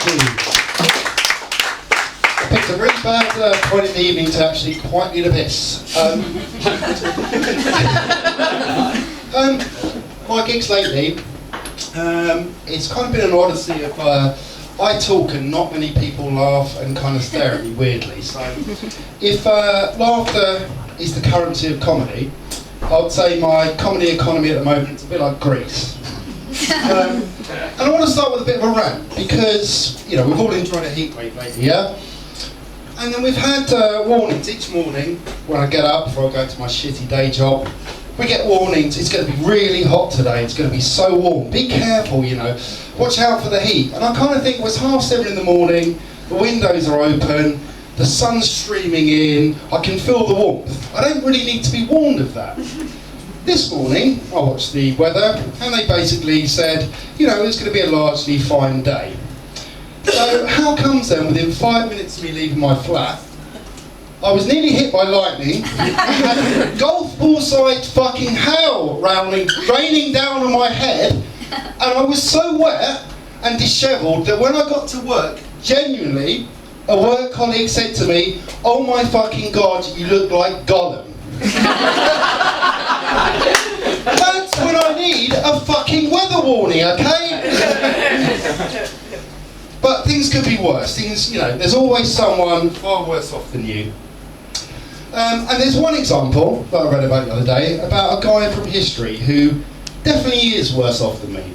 I picked a really bad point in the evening to actually quite need a piss. My gigs lately, it's kind of been an odyssey of I talk and not many people laugh and kind of stare at me weirdly. So if laughter is the currency of comedy, I would say my comedy economy at the moment is a bit like Greece. And I want to start with a bit of a rant because, you know, we've all enjoyed a heat wave lately, yeah? And then we've had warnings each morning when I get up before I go to my shitty day job. We get warnings, it's going to be really hot today, it's going to be so warm, be careful, you know, watch out for the heat. And I kind of think, well, it's 7:30 in the morning, the windows are open, the sun's streaming in, I can feel the warmth. I don't really need to be warned of that. This morning, I watched the weather, and they basically said, you know, it's going to be a largely fine day. So how comes then, within 5 minutes of me leaving my flat, I was nearly hit by lightning, and golf ball-sized fucking hail raining down on my head, and I was so wet and dishevelled that when I got to work, genuinely, a work colleague said to me, "Oh my fucking God, you look like Gollum." That's when I need a fucking weather warning, okay? But things could be worse. Things, you know, there's always someone far worse off than you. And there's one example that I read about the other day about a guy from history who definitely is worse off than me.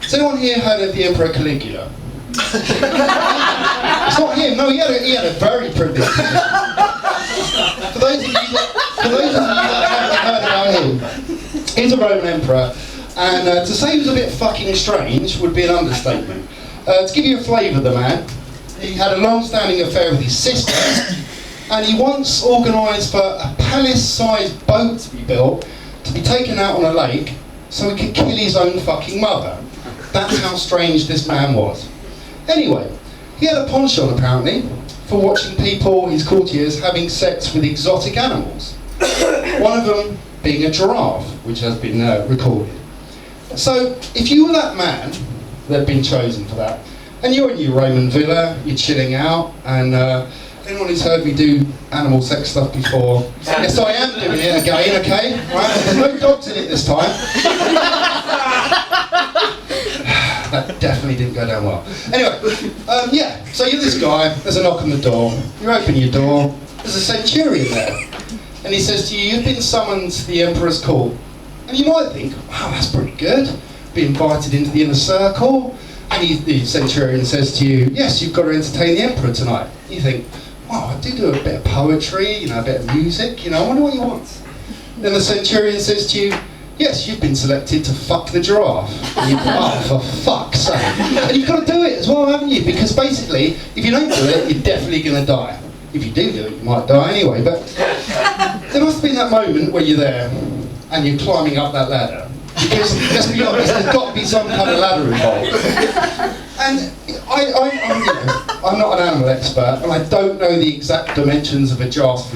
Has anyone here heard of the Emperor Caligula? It's not him. No, he had a very privileged position. For those of you that haven't heard about him, he's a Roman emperor, and to say he was a bit fucking strange would be an understatement. To give you a flavour of the man, he had a long-standing affair with his sister, and he once organised for a palace-sized boat to be built, to be taken out on a lake, so he could kill his own fucking mother. That's how strange this man was. Anyway, he had a penchant apparently for watching people, his courtiers, having sex with exotic animals. One of them being a giraffe, which has been recorded. So, if you were that man that had been chosen for that, and you're in your Roman villa, you're chilling out, and anyone who's heard me do animal sex stuff before, yes, I am doing it again, okay? Right? There's no dogs in it this time. That definitely didn't go down well. Anyway, yeah, so you're this guy, there's a knock on the door, you open your door, there's a centurion there, and he says to you, "You've been summoned to the Emperor's court." And you might think, wow, that's pretty good, be invited into the inner circle, and the centurion says to you, "Yes, you've got to entertain the Emperor tonight." You think, wow, I do a bit of poetry, you know, a bit of music, you know, I wonder what he wants. Then the centurion says to you, "Yes, you've been selected to fuck the giraffe." And you go, "Oh, for fuck's sake." And you've got to do it as well, haven't you? Because basically, if you don't do it, you're definitely going to die. If you do it, you might die anyway. But there must have been that moment where you're there, and you're climbing up that ladder. Because, let's be honest, there's got to be some kind of ladder involved. And I'm not an animal expert, and I don't know the exact dimensions of a giraffe's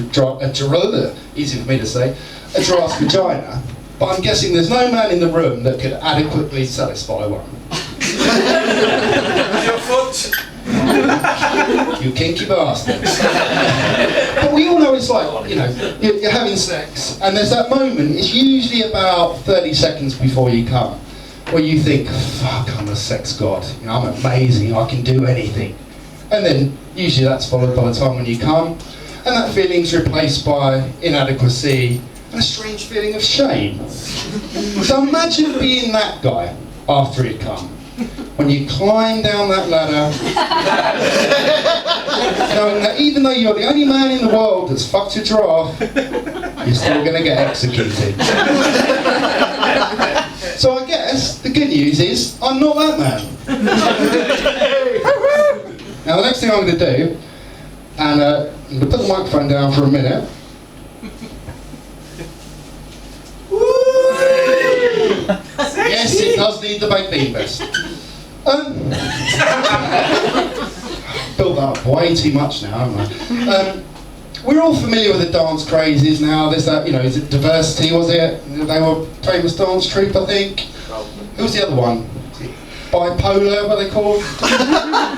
easy for me to say, a giraffe's vagina. But I'm guessing there's no man in the room that could adequately satisfy one. Your foot. You kinky bastards. But we all know it's like, you know, you're having sex, and there's that moment, it's usually about 30 seconds before you come, where you think, fuck, I'm a sex god, you know, I'm amazing, I can do anything. And then, usually that's followed by the time when you come, and that feeling's replaced by inadequacy, and a strange feeling of shame. So imagine being that guy after he'd come. When you climb down that ladder, knowing that even though you're the only man in the world that's fucked a giraffe, you're still going to get executed. So I guess the good news is I'm not that man. Now the next thing I'm going to do, and I'm going to put the microphone down for a minute. Yes, it does need the baked bean vest. Built that up way too much now, haven't I? We're all familiar with the dance crazes now. There's that, you know, is it Diversity, was it? They were a famous dance troupe, I think. Who was the other one? bipolar, what they call them.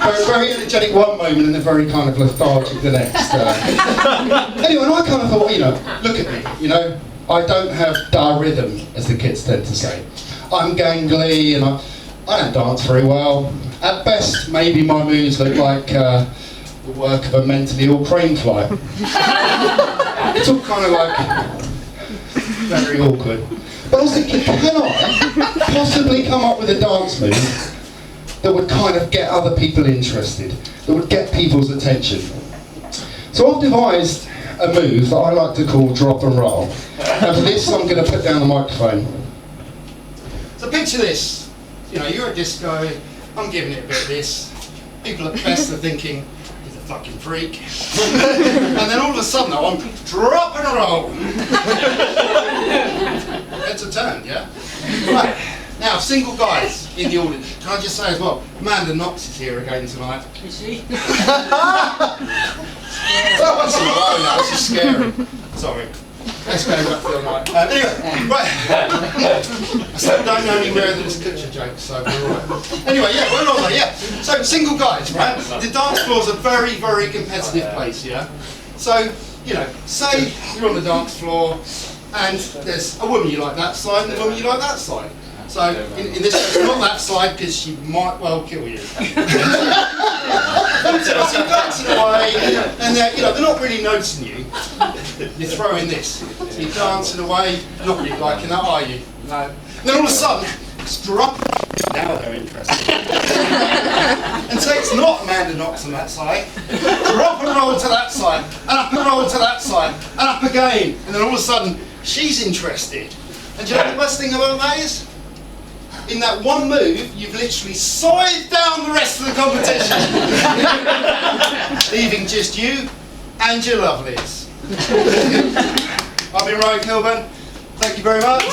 Very, very energetic one moment and they're very kind of lethargic the next. Anyway, and I kind of thought, you know, look at me, you know, I don't have da rhythm, as the kids tend to say. I'm gangly and I don't dance very well. At best, maybe my moves look like the work of a mentally ill crane fly. It's all kind of like very awkward. But I was thinking, can I possibly come up with a dance move that would kind of get other people interested, that would get people's attention? So I've devised a move that I like to call drop and roll. And for this, I'm going to put down the microphone. So picture this. You know, you're at disco, I'm giving it a bit of this. People at best are thinking, he's a fucking freak. And then all of a sudden, I'm drop and roll. It's a turn, yeah? Right, now, single guys in the audience. Can I just say as well, Amanda Knox is here again tonight. Is she? That was a row now, this is scary. Sorry. Let's go back to the night. Anyway, right. I still don't know anywhere that it's culture jokes, so we're alright. Anyway, yeah, we're on there, yeah. So, single guys, right? The dance floor's a very, very competitive place, yeah? So, you know, say you're on the dance floor and there's a woman you like that side and a woman you like that side. So, in this case, not that side because she might well kill you. So you're dancing away and they're, you know, they're not really noticing you. You throw in this. So you're dancing away, not really liking that, are you? No. And then all of a sudden, it's drop. Now they're interested. And so it's not Amanda Knox on that side. Drop and roll to that side, and up and roll to that side, and up again. And then all of a sudden, she's interested. And do you know the best thing about that is? In that one move, you've literally scythed down the rest of the competition. Leaving just you and your lovelies. I've been Ryan Kilburn. Thank you very much.